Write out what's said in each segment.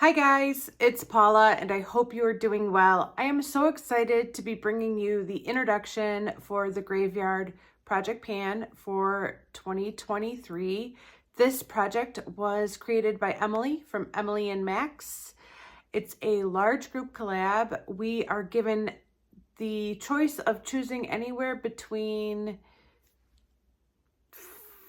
Hi guys, it's Paula and I hope you are doing well. I am so excited to be bringing you the introduction for the Graveyard Project Pan for 2023. This project was created by Emily from Emily and Max. It's a large group collab. We are given the choice of choosing anywhere between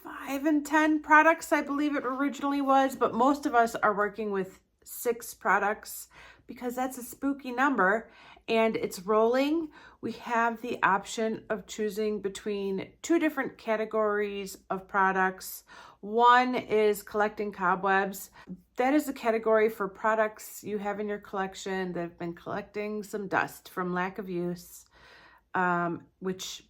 5 and 10 products, I believe it originally was, but most of us are working with 6 products because that's a spooky number and it's rolling. We have the option of choosing between 2 different categories of products. One is collecting cobwebs. That is a category for products you have in your collection that have been collecting some dust from lack of use, which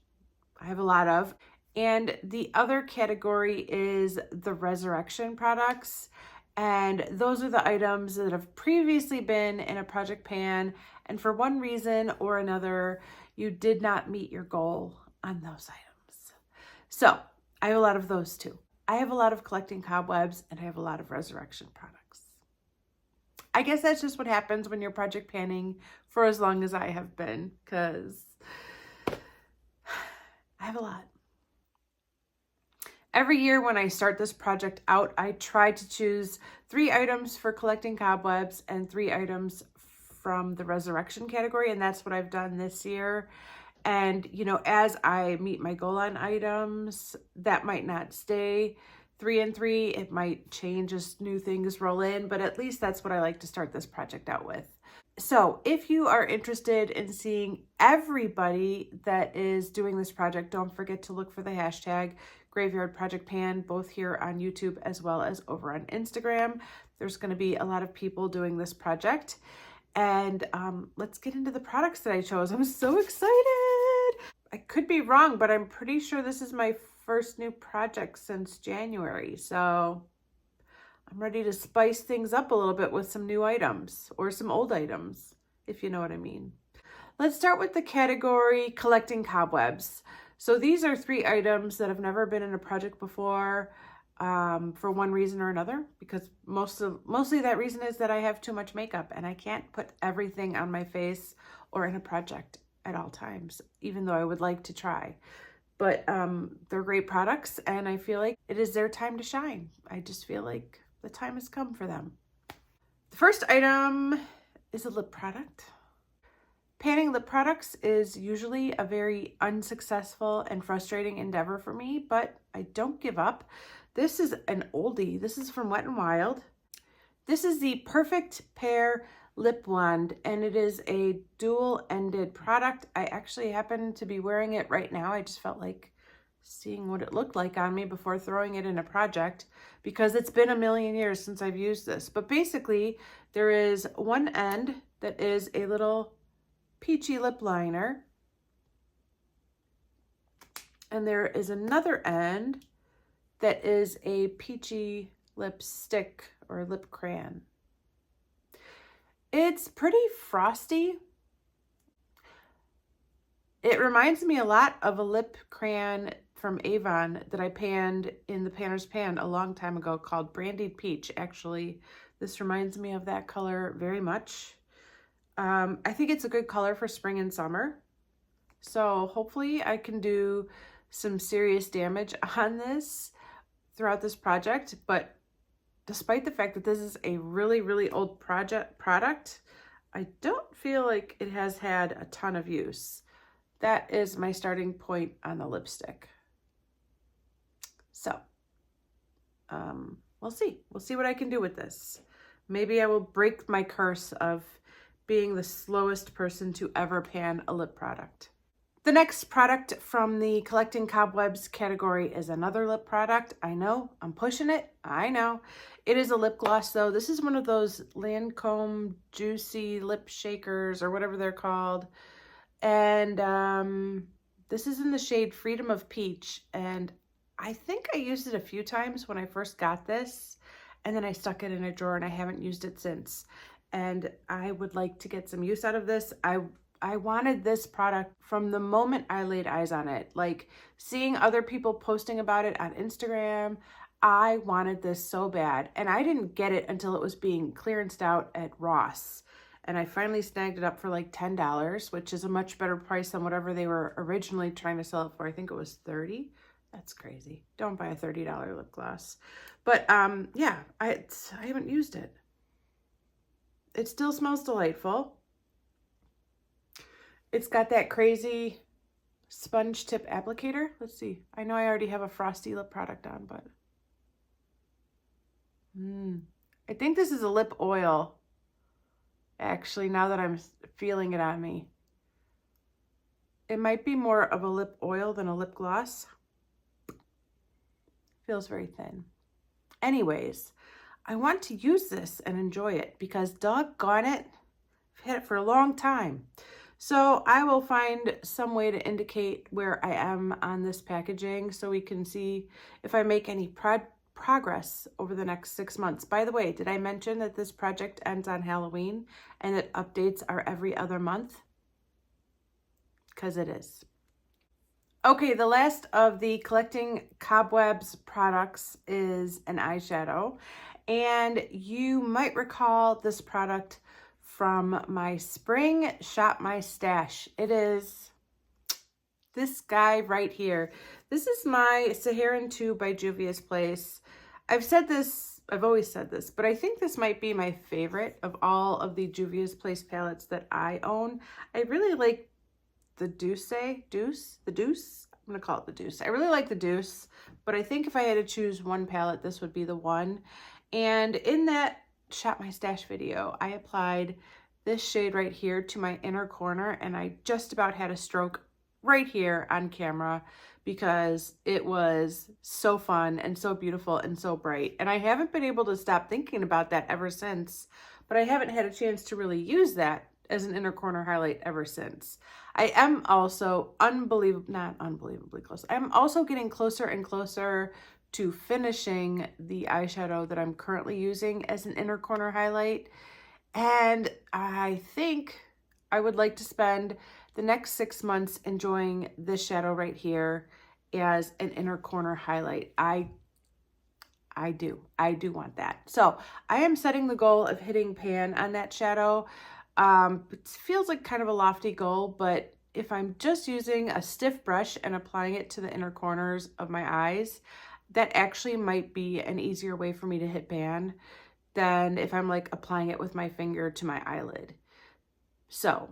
I have a lot of. And the other category is the resurrection products. And those are the items that have previously been in a project pan. And for one reason or another, you did not meet your goal on those items. So I have a lot of those too. I have a lot of collecting cobwebs and I have a lot of resurrection products. I guess that's just what happens when you're project panning for as long as I have been, because I have a lot. Every year when I start this project out, I try to choose 3 items for collecting cobwebs and 3 items from the resurrection category, and that's what I've done this year. And, you know, as I meet my goal on items, that might not stay 3 and 3. It might change as new things roll in, but at least that's what I like to start this project out with. So if you are interested in seeing everybody that is doing this project, don't forget to look for the hashtag Graveyard Project Pan, both here on YouTube as well as over on Instagram. There's going to be a lot of people doing this project. And let's get into the products that I chose. I'm so excited. I could be wrong, but I'm pretty sure this is my first new project since January. So I'm ready to spice things up a little bit with some new items or some old items, if you know what I mean. Let's start with the category collecting cobwebs. So these are 3 items that have never been in a project before for one reason or another, because mostly that reason is that I have too much makeup and I can't put everything on my face or in a project at all times, even though I would like to try. But they're great products and I feel like it is their time to shine. I just feel like the time has come for them. The first item is a lip product. Panning lip products is usually a very unsuccessful and frustrating endeavor for me, but I don't give up. This is an oldie. This is from Wet n Wild. This is the Perfect Pair Lip Wand, and it is a dual-ended product. I actually happen to be wearing it right now. I just felt like seeing what it looked like on me before throwing it in a project, because it's been a million years since I've used this. But basically, there is one end that is a little peachy lip liner, and there is another end that is a peachy lipstick or lip crayon. It's pretty frosty. It reminds me a lot of a lip crayon from Avon that I panned in the Panner's Pan a long time ago called Brandied Peach. Actually, this reminds me of that color very much. I think it's a good color for spring and summer. So hopefully I can do some serious damage on this throughout this project. But despite the fact that this is a really, really old product, I don't feel like it has had a ton of use. That is my starting point on the lipstick. So we'll see. We'll see what I can do with this. Maybe I will break my curse of being the slowest person to ever pan a lip product. The next product from the collecting cobwebs category is another lip product. I know, I'm pushing it. I know. It is a lip gloss though. This is one of those Lancome Juicy Lip Shakers or whatever they're called. And this is in the shade Freedom of Peach. And I think I used it a few times when I first got this. And then I stuck it in a drawer and I haven't used it since. And I would like to get some use out of this. I wanted this product from the moment I laid eyes on it. Like seeing other people posting about it on Instagram, I wanted this so bad, and I didn't get it until it was being clearanced out at Ross. And I finally snagged it up for like $10, which is a much better price than whatever they were originally trying to sell it for. I think it was $30. That's crazy. Don't buy a $30 lip gloss. But yeah, I haven't used it. It still smells delightful. It's got that crazy sponge tip applicator. Let's see. I know I already have a frosty lip product on, but I think this is a lip oil. Actually, now that I'm feeling it on me, it might be more of a lip oil than a lip gloss. Feels very thin. Anyways, I want to use this and enjoy it because doggone it, I've had it for a long time. So I will find some way to indicate where I am on this packaging so we can see if I make any progress over the next 6 months. By the way, did I mention that this project ends on Halloween and that updates are every other month? Because it is. Okay, the last of the Collecting Cobwebs products is an eyeshadow. And you might recall this product from my spring Shop My Stash. It is this guy right here. This is my Saharan 2 by Juvia's Place. I've always said this, but I think this might be my favorite of all of the Juvia's Place palettes that I own. I really like the Deuce. I'm gonna call it the Deuce. I really like the Deuce, but I think if I had to choose one palette, this would be the one. And in that Shop My Stash video, I applied this shade right here to my inner corner, and I just about had a stroke right here on camera because it was so fun and so beautiful and so bright. And I haven't been able to stop thinking about that ever since, but I haven't had a chance to really use that as an inner corner highlight ever since. I am also not unbelievably close. I'm also getting closer and closer to finishing the eyeshadow that I'm currently using as an inner corner highlight. And I think I would like to spend the next 6 months enjoying this shadow right here as an inner corner highlight. I do want that. So I am setting the goal of hitting pan on that shadow. It feels like kind of a lofty goal, but if I'm just using a stiff brush and applying it to the inner corners of my eyes, that actually might be an easier way for me to hit pan than if I'm like applying it with my finger to my eyelid. So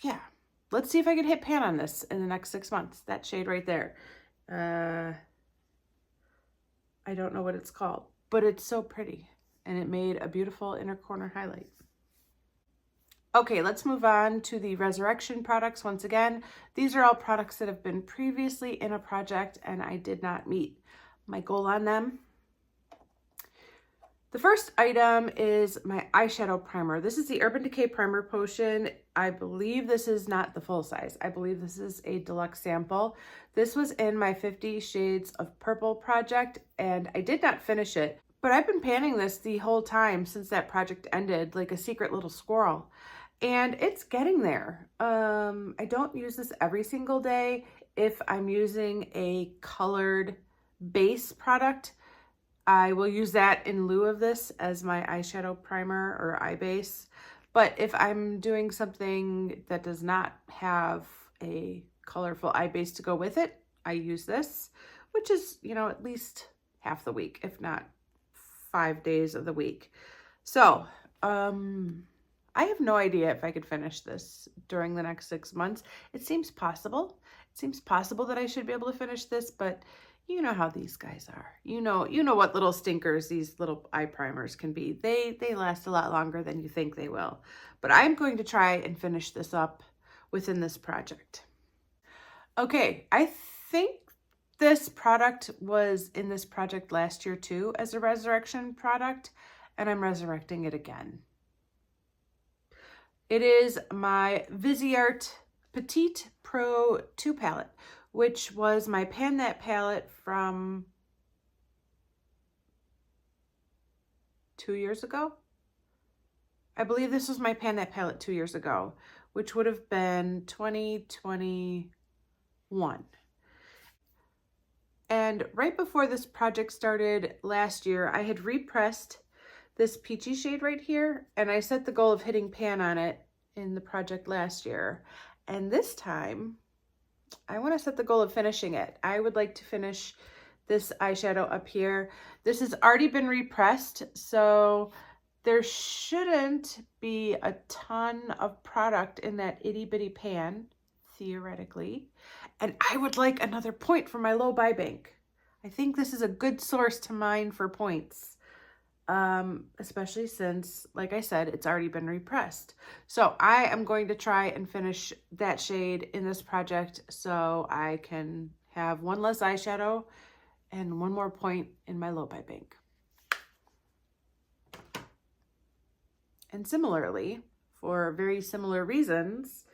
yeah, let's see if I can hit pan on this in the next 6 months. That shade right there. I don't know what it's called, but it's so pretty and it made a beautiful inner corner highlight. Okay, let's move on to the Resurrection products. Once again, these are all products that have been previously in a project and I did not meet my goal on them. The first item is my eyeshadow primer. This is the Urban Decay Primer Potion. I believe this is not the full size. I believe this is a deluxe sample. This was in my 50 Shades of Purple project and I did not finish it, but I've been panning this the whole time since that project ended like a secret little squirrel. And it's getting there. I don't use this every single day. If I'm using a colored base product, I will use that in lieu of this as my eyeshadow primer or eye base. But if I'm doing something that does not have a colorful eye base to go with it, I use this, which is, at least half the week, if not 5 days of the week. So, I have no idea if I could finish this during the next 6 months. It seems possible. It seems possible that I should be able to finish this, but you know how these guys are. You know what little stinkers these little eye primers can be. They last a lot longer than you think they will. But I'm going to try and finish this up within this project. Okay, I think this product was in this project last year too as a Resurrection product, and I'm resurrecting it again. It is my Viseart Petite Pro 2 palette, which was my Pan That palette from 2 years ago. I believe this was my Pan That palette 2 years ago, which would have been 2021. And right before this project started last year, I had repressed this peachy shade right here, and I set the goal of hitting pan on it in the project last year. And this time, I want to set the goal of finishing it. I would like to finish this eyeshadow up here. This has already been repressed, so there shouldn't be a ton of product in that itty bitty pan, theoretically. And I would like another point for my low buy bank. I think this is a good source to mine for points, especially since, like I said, it's already been repressed. So I am going to try and finish that shade in this project so I can have one less eyeshadow and one more point in my low buy bank. And similarly, for very similar reasons,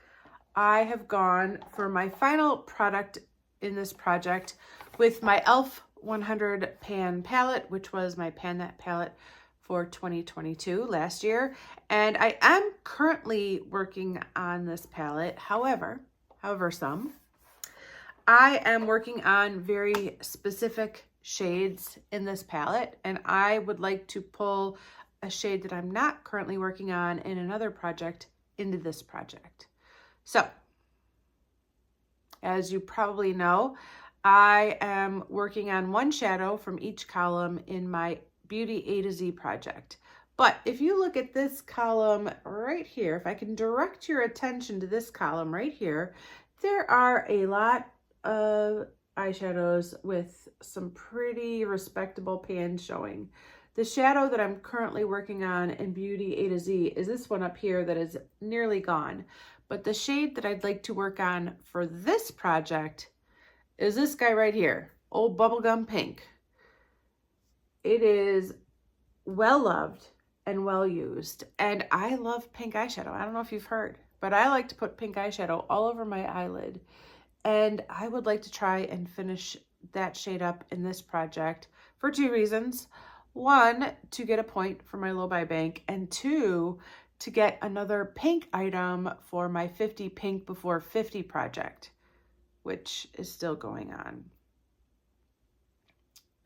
I have gone for my final product in this project with my e.l.f. 100 pan palette, which was my Pan That palette for 2022 last year. And I am currently working on this palette. However, I am working on very specific shades in this palette, and I would like to pull a shade that I'm not currently working on in another project into this project. So, as you probably know, I am working on one shadow from each column in my Beauty A to Z project. But if you look at this column right here, if I can direct your attention to this column right here, there are a lot of eyeshadows with some pretty respectable pans showing. The shadow that I'm currently working on in Beauty A to Z is this one up here that is nearly gone. But the shade that I'd like to work on for this project is this guy right here, Old Bubblegum Pink. It is well loved and well used, and I love pink eyeshadow. I don't know if you've heard, but I like to put pink eyeshadow all over my eyelid, and I would like to try and finish that shade up in this project for two reasons. One, to get a point for my low buy bank, and two, to get another pink item for my 50 Pink Before 50 project, which is still going on.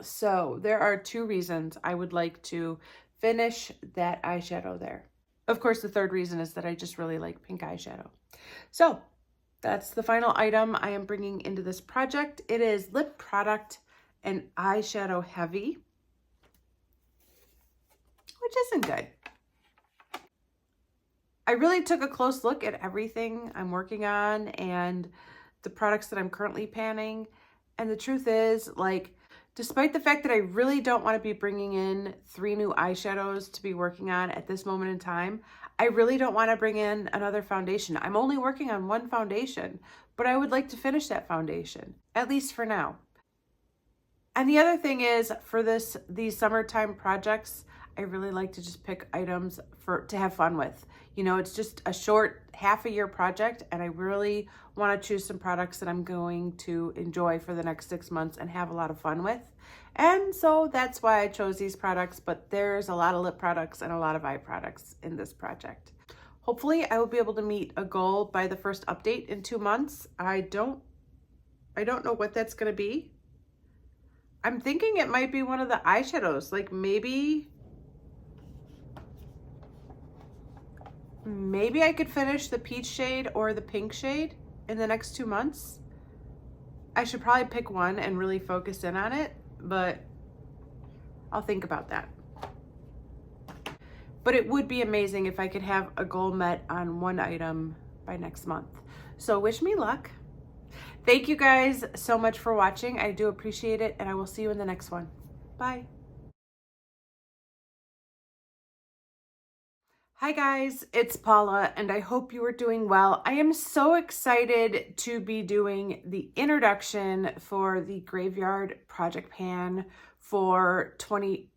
So there are two reasons I would like to finish that eyeshadow there. Of course, the third reason is that I just really like pink eyeshadow. So that's the final item I am bringing into this project. It is lip product and eyeshadow heavy, which isn't good. I really took a close look at everything I'm working on and the products that I'm currently panning. And the truth is, like, despite the fact that I really don't want to be bringing in 3 new eyeshadows to be working on at this moment in time, I really don't want to bring in another foundation. I'm only working on one foundation, but I would like to finish that foundation, at least for now. And the other thing is, for these summertime projects, I really like to just pick items to have fun with. You know, it's just a short half-a-year project, and I really want to choose some products that I'm going to enjoy for the next 6 months and have a lot of fun with. And so that's why I chose these products, but there's a lot of lip products and a lot of eye products in this project. Hopefully I will be able to meet a goal by the first update in 2 months. I don't know what that's going to be. I'm thinking it might be one of the eyeshadows, like maybe I could finish the peach shade or the pink shade in the next 2 months. I should probably pick one and really focus in on it, but I'll think about that. But it would be amazing if I could have a goal met on one item by next month. So wish me luck. Thank you guys so much for watching. I do appreciate it, and I will see you in the next one. Bye. Hi guys, it's Paula, and I hope you are doing well. I am so excited to be doing the introduction for the Graveyard Project Pan for 2023.